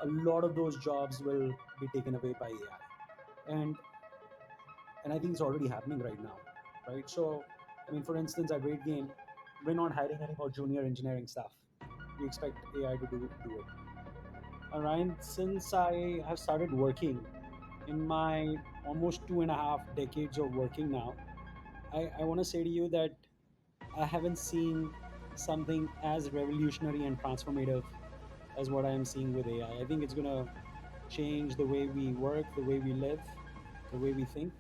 a lot of those jobs will be taken away by AI. And I think it's already happening right now, right? So, I mean, for instance, at RateGain, we're not hiring any more junior engineering staff. We expect AI to do it. Ryan, since I have started working in my almost 2.5 decades of working now, I want to say to you that I haven't seen something as revolutionary and transformative as what I am seeing with AI. I think it's going to change the way we work, the way we live, the way we think.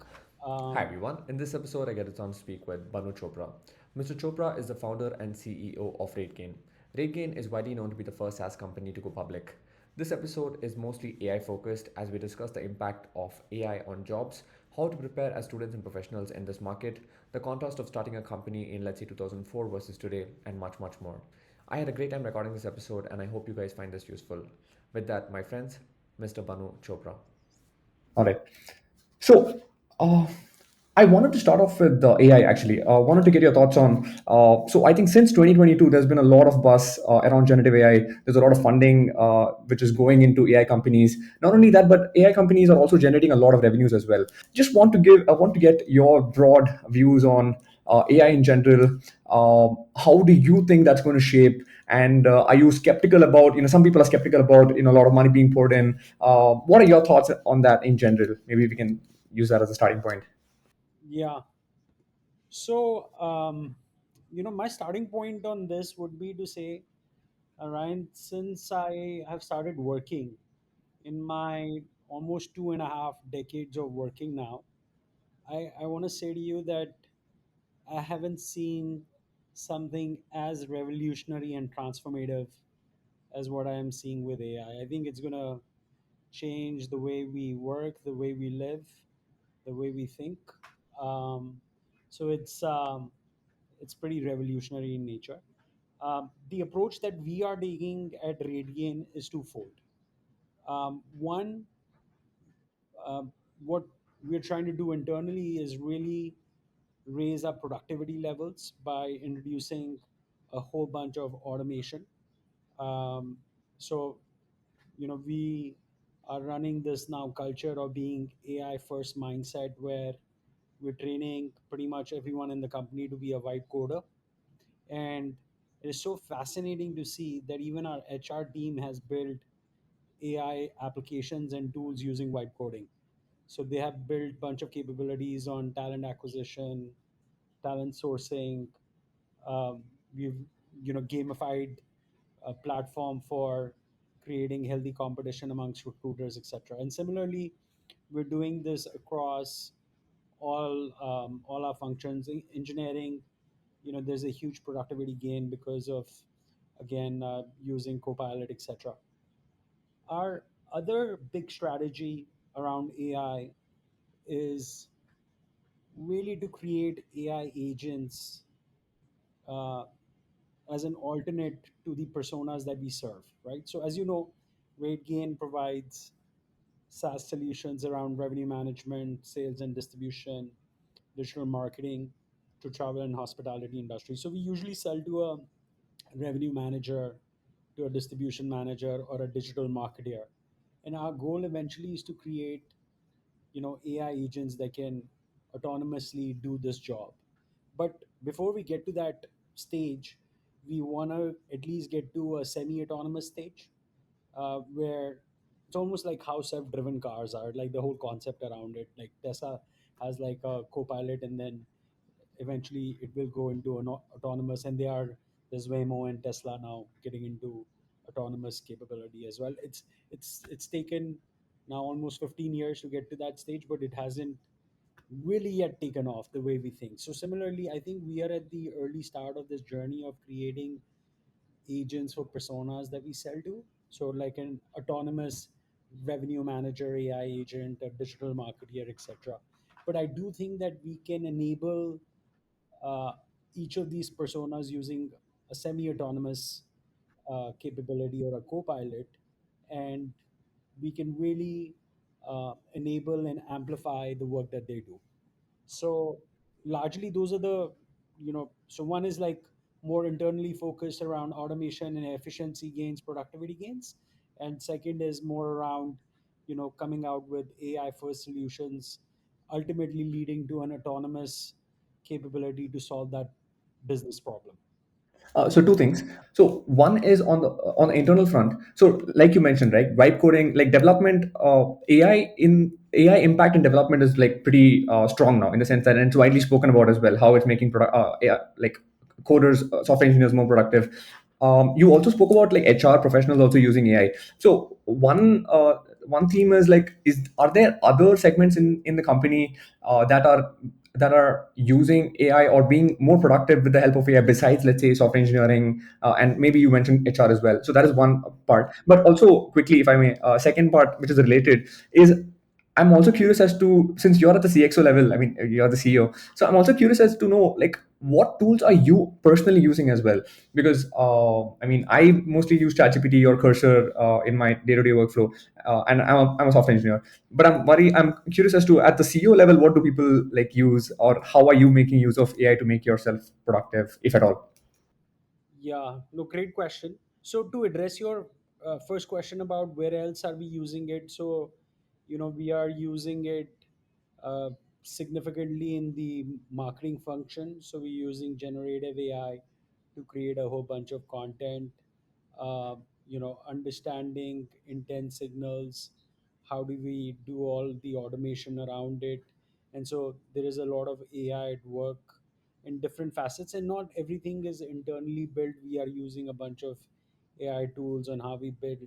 Hi Um, everyone. In this episode, I get a chance to speak with Bhanu Chopra. Mr. Chopra is the founder and CEO of RateGain. RateGain is widely known to be the first SaaS company to go public. This episode is mostly AI focused as we discuss the impact of AI on jobs, how to prepare as students and professionals in this market, the contrast of starting a company in let's say 2004 versus today, and much, much more. I had a great time recording this episode and I hope you guys find this useful. With that, my friends, Mr. Bhanu Chopra. All right. So, uh, I wanted to start off with AI actually. Wanted to get your thoughts on. So, I think since 2022, there's been a lot of buzz around generative AI. There's a lot of funding which is going into AI companies. Not only that, but AI companies are also generating a lot of revenues as well. Just want to give, I want to get your broad views on AI in general. How do you think that's going to shape? And are you skeptical about? Some people are skeptical about a lot of money being poured in. What are your thoughts on that in general? Maybe we can use that as a starting point. yeah. So, my starting point on this would be to say, Ryan, since I have started working in my almost 2.5 decades of working now, I want to say to you that I haven't seen something as revolutionary and transformative as what I am seeing with AI. I think it's going to change the way we work, the way we live, the way we think. Um, so it's pretty revolutionary in nature. The approach that we are taking at RateGain is twofold. One, um, what we're trying to do internally is really raise our productivity levels by introducing a whole bunch of automation. Um, so, we are running this now culture of being AI first mindset where we're training pretty much everyone in the company to be a white coder. And it is so fascinating to see that even our HR team has built AI applications and tools using white coding. So they have built a bunch of capabilities on talent acquisition, talent sourcing. Um, we've gamified a platform for creating healthy competition amongst recruiters, etc. And similarly, we're doing this across all our functions. Engineering, there's a huge productivity gain because of again using Copilot, etc. Our other big strategy around AI is really to create AI agents uh, as an alternate to the personas that we serve, right? So, as you know, RateGain provides SaaS solutions around revenue management, sales and distribution, digital marketing to travel and hospitality industry. So, we usually sell to a revenue manager, to a distribution manager, or a digital marketer. And our goal eventually is to create AI agents that can autonomously do this job. But before we get to that stage, we want to at least get to a semi-autonomous stage where it's almost like how self-driven cars are, like the whole concept around it. Like Tesla has like a co-pilot, and then eventually it will go into an autonomous, and there's Waymo and Tesla now getting into autonomous capability as well. It's taken now almost 15 years to get to that stage, but it hasn't really yet taken off the way we think. So similarly, I think we are at the early start of this journey of creating agents for personas that we sell to. So like an autonomous revenue manager, AI agent, a digital marketer, etc. But I do think that we can enable uh, each of these personas using a semi-autonomous capability or a co-pilot, and we can really enable and amplify the work that they do. So largely those are the, so one is like more internally focused around automation and efficiency gains, productivity gains, and second is more around coming out with AI first solutions, ultimately leading to an autonomous capability to solve that business problem. So two things. So one is on the internal front. So like you mentioned, right, vibe coding, like development, AI impact in development is like pretty strong now in the sense that, and it's widely spoken about as well, how it's making product AI, like coders, software engineers more productive. You also spoke about like HR professionals also using AI. So one theme is like, is are there other segments in the company that are using AI or being more productive with the help of AI besides, let's say, software engineering, and maybe you mentioned HR as well. So that is one part. But also, quickly, if I may, second part, which is related, is I'm also curious as to, since you're at the CXO level, I mean, you're the CEO. So I'm also curious as to know, like, what tools are you personally using as well? Because I mean, I mostly use ChatGPT or Cursor in my day-to-day workflow, and I'm a software engineer. But I'm curious as to, at the CEO level, what do people like use, or how are you making use of AI to make yourself productive, if at all? Yeah, no, great question. So to address your first question about where else are we using it, so we are using it uh, significantly in the marketing function. So we're using generative AI to create a whole bunch of content. Understanding intent signals. How do we do all the automation around it? And so there is a lot of AI at work in different facets, and not everything is internally built. We are using a bunch of AI tools on how we build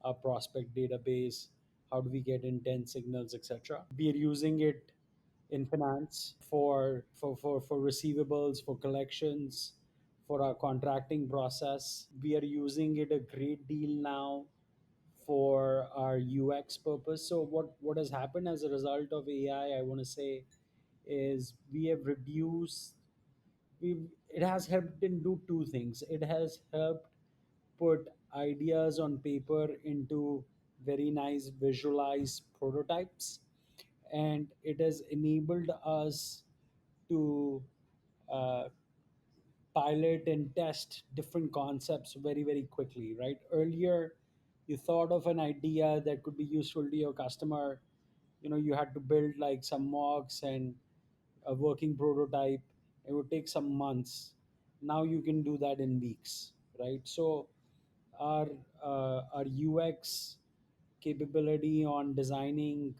our prospect database, how do we get intent signals, etc. We are using it in finance for receivables, for collections, for our contracting process. We are using it a great deal now for our UX purpose. So what has happened as a result of AI, I want to say, is we have reduced we it has helped in do two things. It has helped put ideas on paper into very nice visualized prototypes, and it has enabled us to uh, pilot and test different concepts very very quickly. Right, earlier you thought of an idea that could be useful to your customer, you had to build like some mocks and a working prototype. It would take some months. Now you can do that in weeks, right? So our our UX capability on designing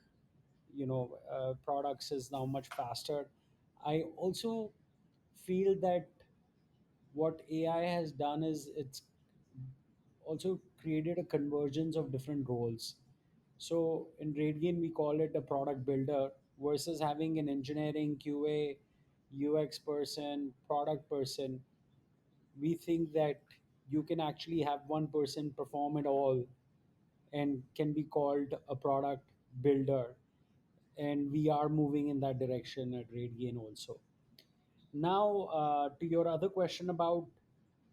products is now much faster. I also feel that what AI has done is it's also created a convergence of different roles. So in RateGain, we call it a product builder versus having an engineering, QA, UX person, product person. We think that you can actually have one person perform it all and can be called a product builder. And we are moving in that direction at RateGain also. Now, to your other question about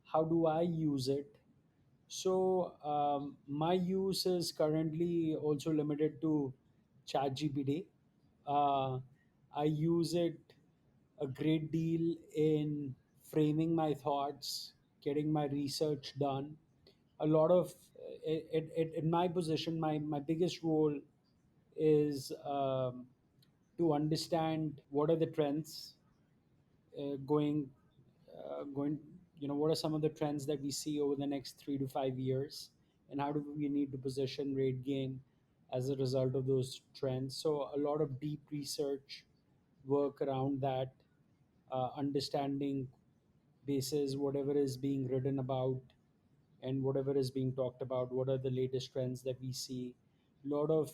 how do I use it? So my use is currently also limited to ChatGPT. Uh, I use it a great deal in framing my thoughts, getting my research done. A lot of in my position, my biggest role is to understand what are the trends going going what are some of the trends that we see over the next 3 to 5 years, and how do we need to position rate gain as a result of those trends. So a lot of deep research work around that, understanding basis whatever is being written about and whatever is being talked about, what are the latest trends that we see. A lot of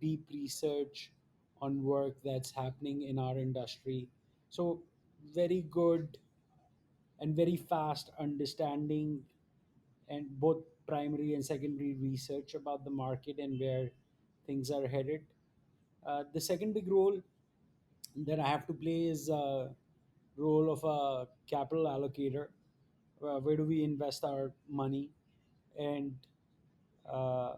deep research on work that's happening in our industry. So very good and very fast understanding and both primary and secondary research about the market and where things are headed. The second big role that I have to play is role of a capital allocator. Where do we invest our money? And uh,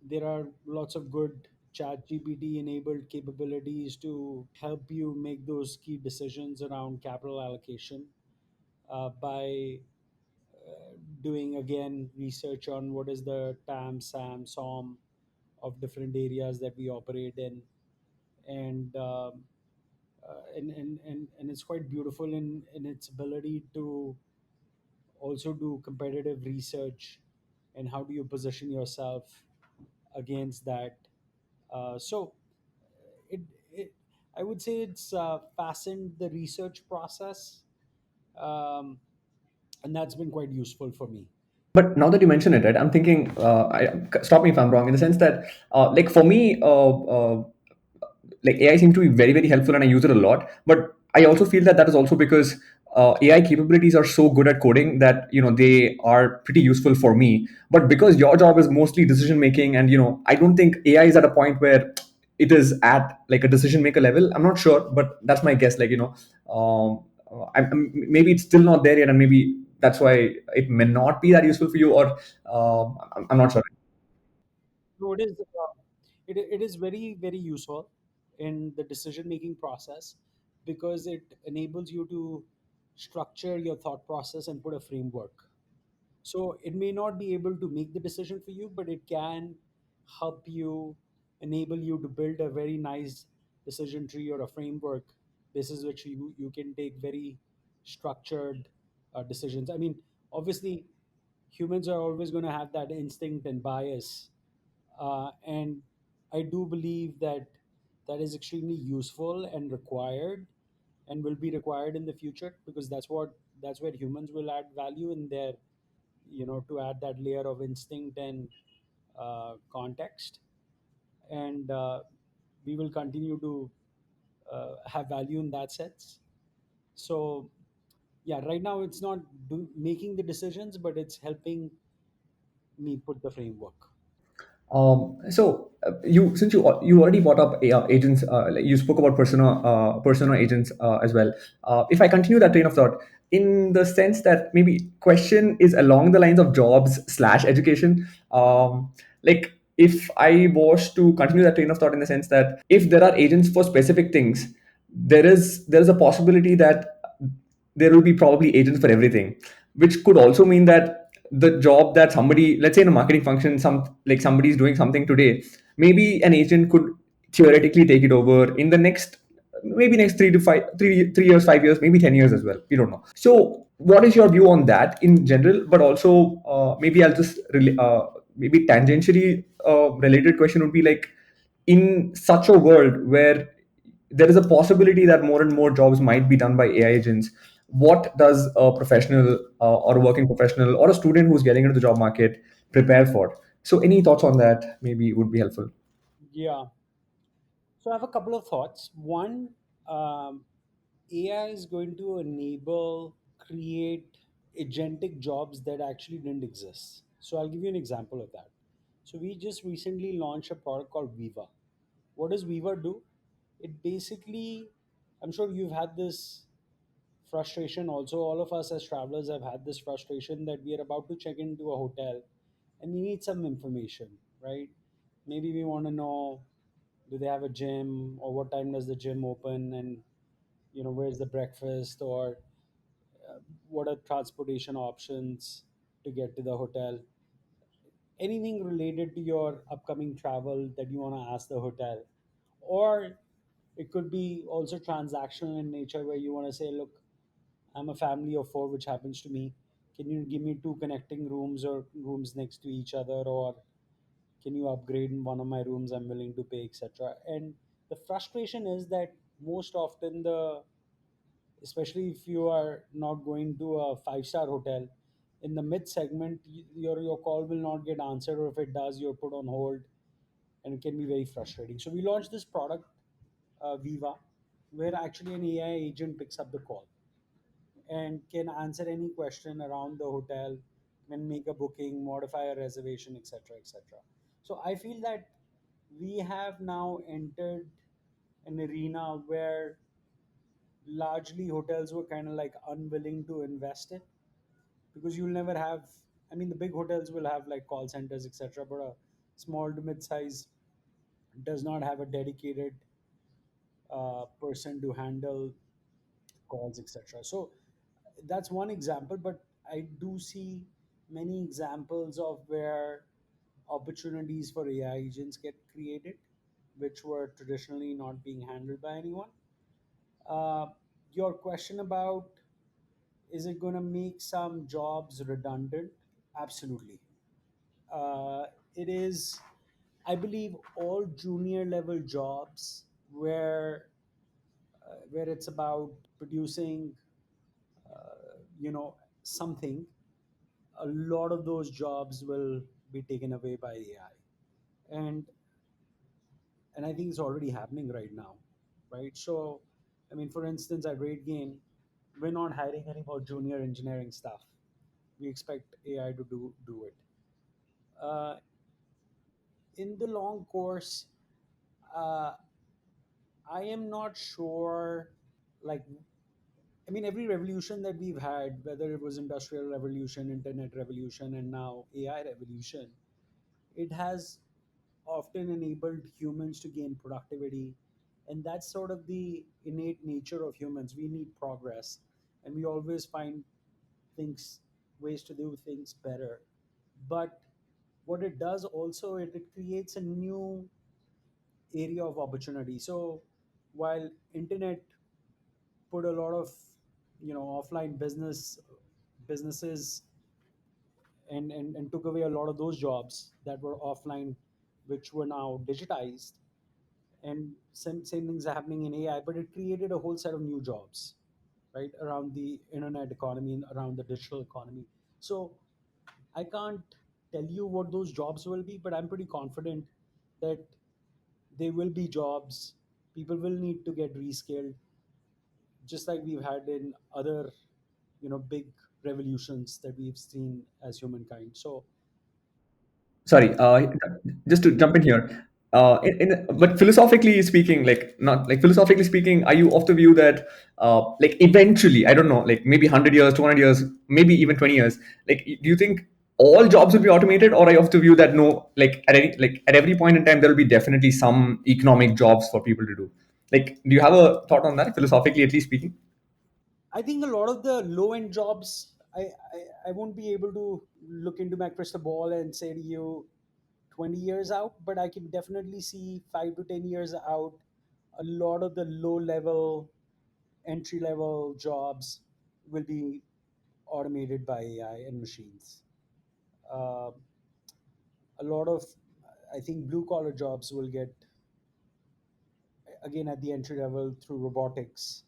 there are lots of good chat GPT enabled capabilities to help you make those key decisions around capital allocation by doing again research on what is the TAM, SAM, SOM of different areas that we operate in, and and it's quite beautiful in its ability to also do competitive research and how do you position yourself against that. So it, it I would say it's fastened the research process, um, and that's been quite useful for me. But now that you mention it, right, I'm thinking. Stop me if I'm wrong. In the sense that, like for me, like AI seems to be very very helpful, and I use it a lot. But I also feel that that is also because AI capabilities are so good at coding that they are pretty useful for me. But because your job is mostly decision making, and I don't think AI is at a point where it is at like a decision maker level. I'm not sure, but that's my guess. Like maybe it's still not there yet, and maybe that's why it may not be that useful for you. Or I'm not sure. So it is very very useful in the decision making process because it enables you to structure your thought process and put a framework. So it may not be able to make the decision for you, but it can help you, enable you to build a very nice decision tree or a framework. This is which you can take very structured decisions. I mean, obviously, humans are always going to have that instinct and bias, and I do believe that that is extremely useful and required, and will be required in the future because that's where humans will add value in their, to add that layer of instinct and context, and we will continue to have value in that sense. So yeah, right now it's not making the decisions, but it's helping me put the framework. You since you already brought up agents, like you spoke about persona agents as well. If I continue that train of thought, in the sense that maybe question is along the lines of jobs slash education, like if I was to continue that train of thought in the sense that if there are agents for specific things, there is a possibility that there will be probably agents for everything, which could also mean that the job that somebody, let's say in a marketing function, somebody is doing something today, maybe an agent could theoretically take it over in the next, maybe next 3 years, 5 years, maybe 10 years as well. We don't know. So what is your view on that in general? But also, maybe I'll just maybe tangentially related question would be like, in such a world where there is a possibility that more and more jobs might be done by AI agents, what does a professional or a working professional or a student who's getting into the job market prepare for? So, any thoughts on that maybe would be helpful. Yeah. So I have a couple of thoughts. One, um, AI is going to enable, create agentic jobs that actually didn't exist. So I'll give you an example of that. So we just recently launched a product called Viva. What does Viva do? It basically, I'm sure you've had this frustration also. All of us as travelers have had this frustration that we are about to check into a hotel and we need some information, right? Maybe we want to know, do they have a gym, or what time does the gym open, and where's the breakfast, or what are transportation options to get to the hotel. Anything related to your upcoming travel that you want to ask the hotel. Or it could be also transactional in nature, where you want to say, look, I'm a family of four, which happens to me. Can you give me two connecting rooms or rooms next to each other? Or can you upgrade in one of my rooms? I'm willing to pay, etc. And the frustration is that most often, especially if you are not going to a five-star hotel, in the mid segment, your call will not get answered, or if it does, you're put on hold, and it can be very frustrating. So we launched this product, Viva, where actually an AI agent picks up the call and can answer any question around the hotel, can make a booking, modify a reservation, etc., etc. So I feel that we have now entered an arena where largely hotels were kind of like unwilling to invest in, because you'll never have, I mean, the big hotels will have like call centers, etc., but a small to mid size does not have a dedicated person to handle calls, etc. So that's one example, but I do see many examples of where opportunities for AI agents get created, which were traditionally not being handled by anyone. Uh, your question about, is it going to make some jobs redundant? Absolutely. Uh, it is, I believe, all junior level jobs where it's about producing, you know, something. A lot of those jobs will be taken away by AI, and I think it's already happening right now, right? So, I mean, for instance, at RateGain, we're not hiring any more junior engineering staff. We expect AI to do it. Uh, in the long course, uh, I am not sure. Like, I mean, every revolution that we've had, whether it was industrial revolution, internet revolution, and now AI revolution, it has often enabled humans to gain productivity, and that's sort of the innate nature of humans. We need progress, and we always find things, ways to do things better. But what it does also, it creates a new area of opportunity. So while internet put a lot of, offline businesses, and took away a lot of those jobs that were offline, which were now digitized, and same things are happening in AI, but it created a whole set of new jobs, right, around the internet economy and around the digital economy. So I can't tell you what those jobs will be, but I'm pretty confident that they will be jobs. People will need to get reskilled, just like we've had in other, big revolutions that we've seen as humankind. So Sorry, just to jump in here, but philosophically speaking, like not like philosophically speaking, are you of the view that like eventually, I don't know, like maybe 100 years, 200 years, maybe even 20 years, like do you think all jobs will be automated, or are you of the view that no, like at every point in time there will be definitely some economic jobs for people to do? Like, do you have a thought on that, philosophically at least speaking? I think a lot of the low end jobs, I won't be able to look into my crystal ball and say to you 20 years out, but I can definitely see 5 to 10 years out. A lot of the low level, entry level jobs will be automated by AI and machines. Uh, a lot of, I think, blue collar jobs will get, again, at the entry level through robotics,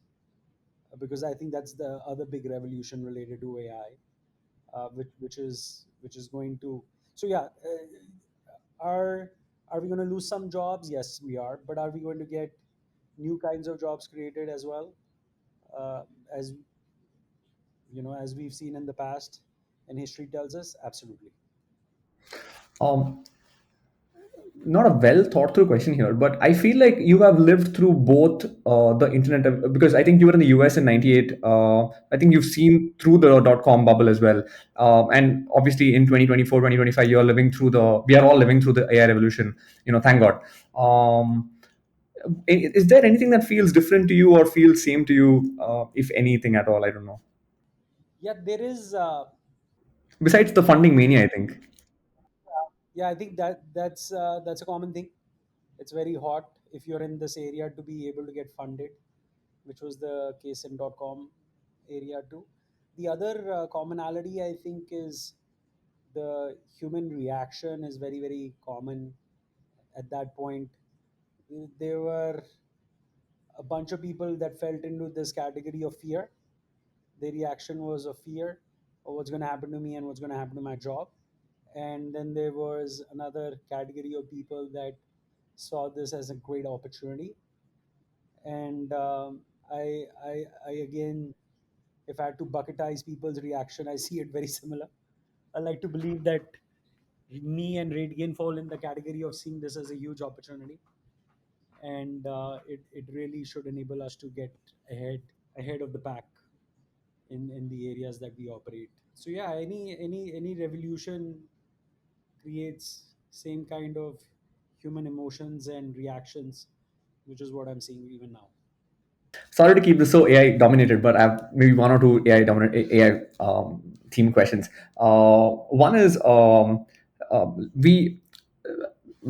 because I think that's the other big revolution related to AI, which is going to. So yeah, are we going to lose some jobs? Yes, we are. But are we going to get new kinds of jobs created as well? Uh, as as we've seen in the past, and history tells us, absolutely. Um, Not a well thought through question here, but I feel like you have lived through both the internet because I think you were in the US in '98. I think you've seen through the .com bubble as well, and obviously in 2024, 2025, we are all living through the AI revolution. Thank God. Um, is there anything that feels different to you or feels same to you, if anything at all? I don't know. Yeah, there is. Besides the funding mania, I think. Yeah, I think that's a common thing. It's very hot if you're in this area to be able to get funded, which was the case in .com area too. The other commonality, I think, is the human reaction is very, very common at that point. There were a bunch of people that felt into this category of fear. Their reaction was of fear of what's going to happen to me and what's going to happen to my job. And then there was another category of people that saw this as a great opportunity. And I again, if I had to bucketize people's reaction, I see it very similar. I like to believe that me and RateGain fall in the category of seeing this as a huge opportunity, and it really should enable us to get ahead of the pack in the areas that we operate. So yeah, any revolution creates same kind of human emotions and reactions, which is what I'm seeing even now. Sorry to keep this so AI dominated, but I have maybe one or two AI theme questions. One is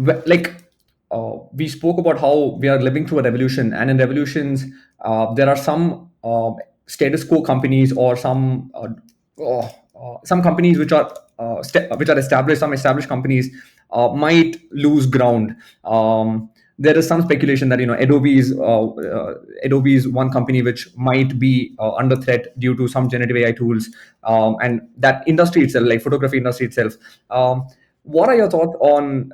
like we spoke about how we are living through a revolution, and in revolutions, there are some status quo companies or some companies which are which are established. Some established companies might lose ground. There is some speculation that Adobe is one company which might be under threat due to some generative AI tools, and that industry itself, like photography industry itself. What are your thoughts on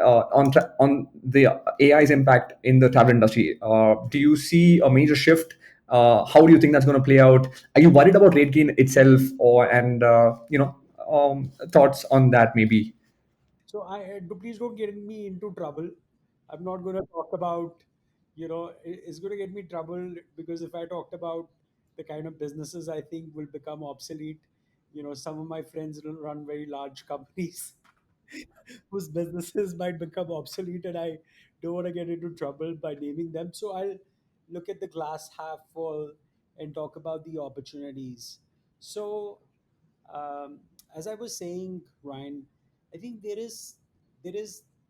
the AI's impact in the travel industry? Do you see a major shift? How do you think that's going to play out? Are you worried about rate gain itself, or and thoughts on that maybe? So please don't get me into trouble. I'm not going to talk about, it's going to get me trouble because if I talked about the kind of businesses I think will become obsolete, some of my friends run very large companies whose businesses might become obsolete, and I don't want to get into trouble by naming them. So I'll look at the glass half full and talk about the opportunities. So, as I was saying, Ryan, I think there is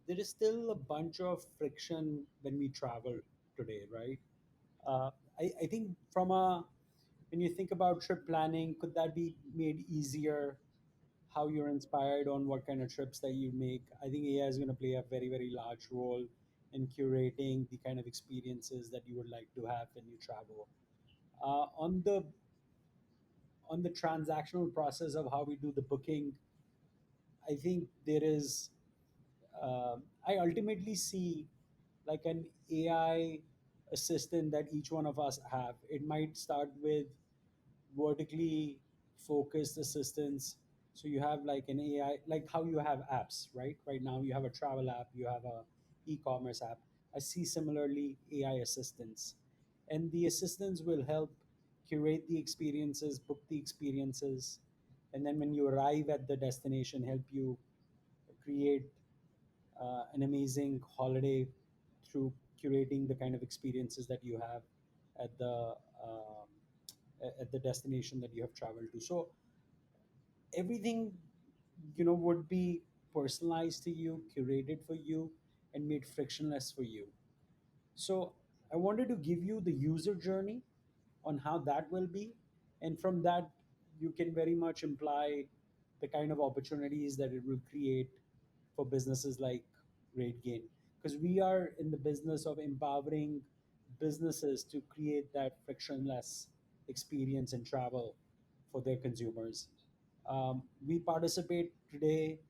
there is still a bunch of friction when we travel today, right? Uh, I think when you think about trip planning, could that be made easier? How you're inspired on what kind of trips that you make. I think AI is going to play a very, very large role in curating the kind of experiences that you would like to have when you travel. On the transactional process of how we do the booking, I think there is. I ultimately see like an AI assistant that each one of us have. It might start with vertically focused assistants. So you have like an AI, like how you have apps, right? Right now you have a travel app, you have a e-commerce app. I see similarly AI assistants, and the assistants will help curate the experiences, book the experiences, and then when you arrive at the destination, help you create an amazing holiday through curating the kind of experiences that you have at the destination that you have traveled to. So everything would be personalized to you, curated for you, and made frictionless for you. So I wanted to give you the user journey on how that will be. And from that, you can very much imply the kind of opportunities that it will create for businesses like RateGain. Because we are in the business of empowering businesses to create that frictionless experience in travel for their consumers. We participate today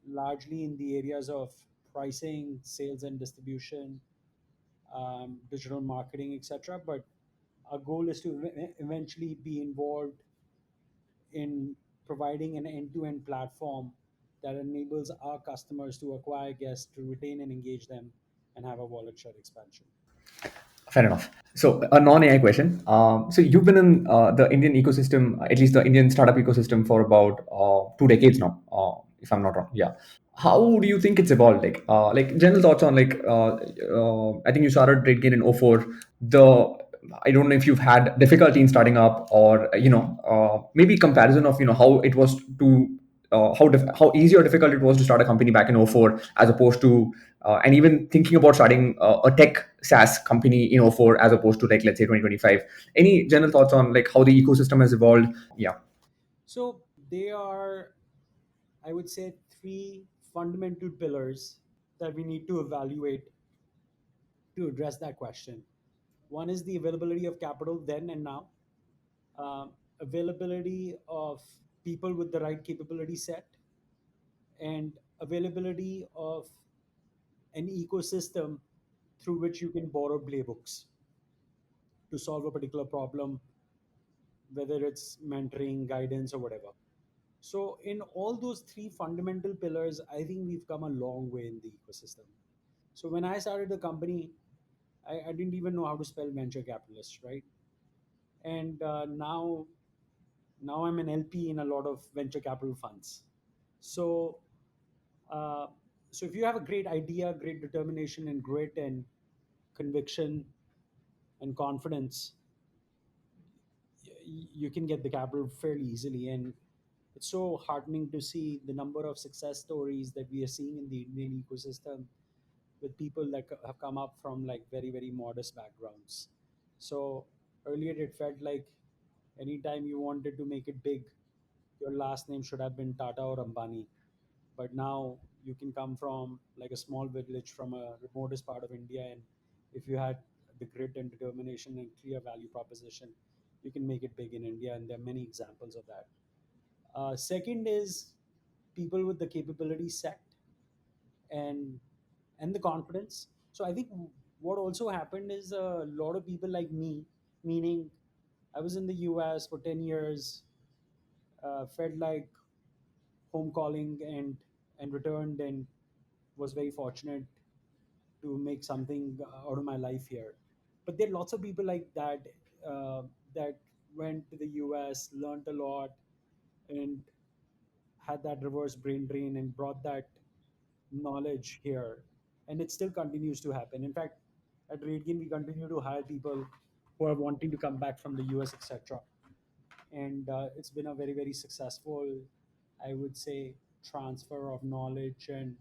largely in the areas of pricing, sales and distribution, digital marketing, etc. But our goal is to eventually be involved in providing an end-to-end platform that enables our customers to acquire guests, to retain and engage them, and have a wallet share expansion. Fair enough. So, a non-AI question. So, you've been in the Indian ecosystem, at least the Indian startup ecosystem, for about 2 decades now, if I'm not wrong. Yeah. How do you think it's evolved? Like general thoughts on I think you started RateGain in '04. The I don't know if you've had difficulty in starting up, or maybe comparison of how it was to how easy or difficult it was to start a company back in '04 as opposed to and even thinking about starting a tech SaaS company in '04 as opposed to like let's say 2025. Any general thoughts on like how the ecosystem has evolved? Yeah. So they are, I would say, three fundamental pillars that we need to evaluate to address that question. One is the availability of capital then and now, availability of people with the right capability set, and availability of an ecosystem through which you can borrow playbooks to solve a particular problem, whether it's mentoring, guidance, or whatever. So, in all those three fundamental pillars, I think we've come a long way in the ecosystem. So, when I started the company, I didn't even know how to spell venture capitalist, right? And now I'm an LP in a lot of venture capital funds. So, uh, so if you have a great idea, great determination, and grit and conviction and confidence, you can get the capital fairly easily. And it's so heartening to see the number of success stories that we are seeing in the Indian ecosystem with people that have come up from like very, very modest backgrounds. So earlier it felt like anytime you wanted to make it big, your last name should have been Tata or Ambani. But now you can come from like a small village from a remotest part of India, and if you had the grit and determination and clear value proposition, you can make it big in India, and there are many examples of that. Second is people with the capability set and the confidence. So I think what also happened is a lot of people like me, meaning I was in the US for 10 years, felt like home calling, and returned, and was very fortunate to make something out of my life here. But there are lots of people like that, uh, that went to the US, learned a lot, and had that reverse brain drain and brought that knowledge here, and it still continues to happen. In fact, at RateGain, we continue to hire people who are wanting to come back from the US, etc. And it's been a very, very successful, I would say, transfer of knowledge and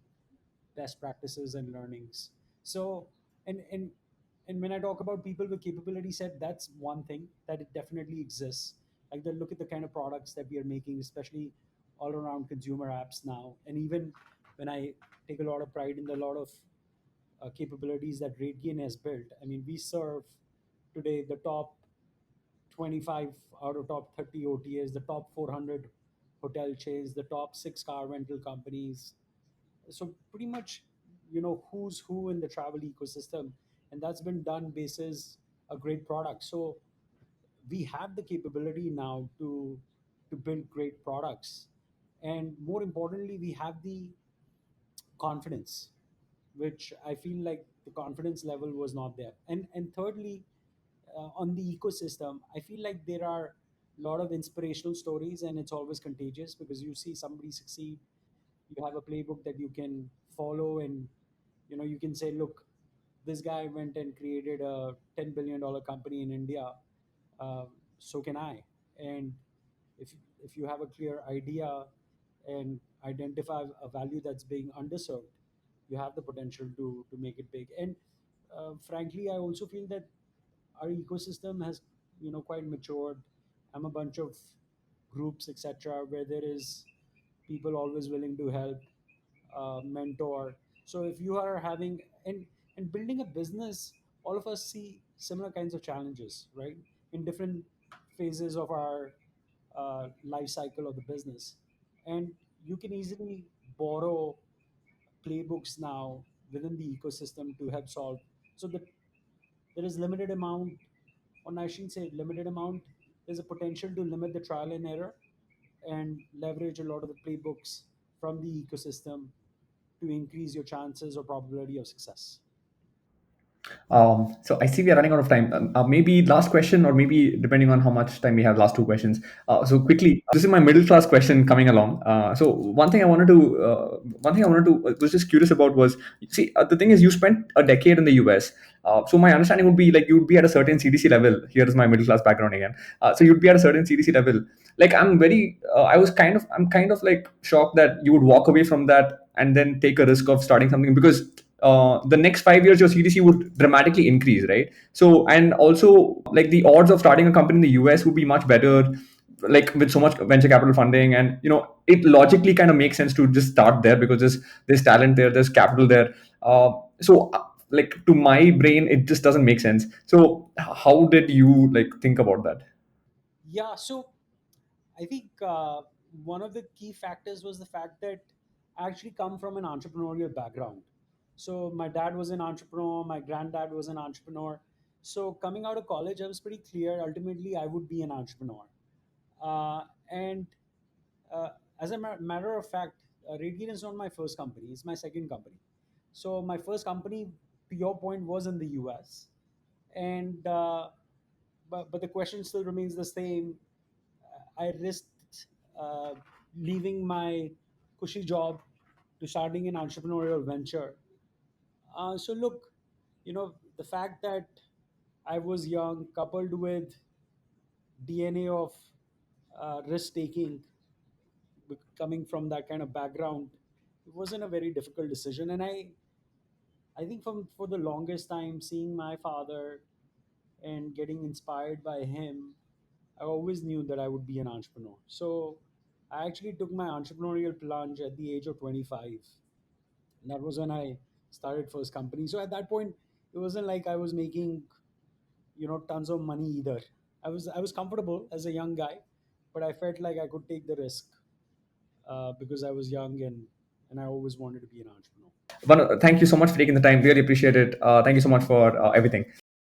best practices and learnings. So, and when I talk about people with capability set, that's one thing that it definitely exists. Like, they look at the kind of products that we are making, especially all around consumer apps now. And even when I take a lot of pride in the lot of capabilities that RateGain has built. I mean, we serve today the top 25 out of top 30 OTAs, the top 400 hotel chains, the top six car rental companies. So pretty much, who's who in the travel ecosystem, and that's been done basis a great product. So we have the capability now to build great products, and more importantly, we have the confidence, which I feel like the confidence level was not there. And thirdly, on the ecosystem, I feel like there are a lot of inspirational stories, and it's always contagious because you see somebody succeed, you have a playbook that you can follow, and you can say, look, this guy went and created a $10 billion company in India, uh, so can I. And if if you have a clear idea and identify a value that's being underserved, you have the potential to make it big. And frankly, I also feel that our ecosystem has quite matured. I'm a bunch of groups, etc., where there is people always willing to help, mentor. So if you are having and building a business, all of us see similar kinds of challenges, right? In different phases of our life cycle of the business, and you can easily borrow playbooks now within the ecosystem to help solve. So that there is limited amount, or I shouldn't say limited amount. There's a potential to limit the trial and error and leverage a lot of the playbooks from the ecosystem to increase your chances or probability of success. So I see we are running out of time. Maybe last question, or maybe depending on how much time we have, last two questions. So quickly, this is my middle class question coming along. So one thing I wanted to was just curious about was, see, the thing is, you spent a decade in the US. So my understanding would be like you'd be at a certain CDC level. Here is my middle class background again. So you'd be at a certain CDC level. Like I'm kind of like shocked that you would walk away from that and then take a risk of starting something, because the next 5 years your CDC would dramatically increase, right? So, and also like the odds of starting a company in the US would be much better, like with so much venture capital funding, and it logically kind of makes sense to just start there because there's talent there, there's capital there. Like to my brain, it just doesn't make sense. So, how did you like think about that? Yeah, so I think one of the key factors was the fact that I actually come from an entrepreneurial background. So my dad was an entrepreneur, my granddad was an entrepreneur. So coming out of college, I was pretty clear. Ultimately, I would be an entrepreneur. And uh, as a matter of fact, RateGain is not my first company; it's my second company. So my first company, to your point, was in the US, and but the question still remains the same. I risked uh, leaving my cushy job to starting an entrepreneurial venture. So look, the fact that I was young, coupled with DNA of risk taking, coming from that kind of background, it wasn't a very difficult decision. And I think for the longest time, seeing my father and getting inspired by him, I always knew that I would be an entrepreneur. So I actually took my entrepreneurial plunge at the age of 25. And that was when I started first company. So at that point, it wasn't like I was making, tons of money either. I was comfortable as a young guy, but I felt like I could take the risk because I was young, and I always wanted to be an entrepreneur. Thank you so much for taking the time. Really appreciate it. Thank you so much for everything.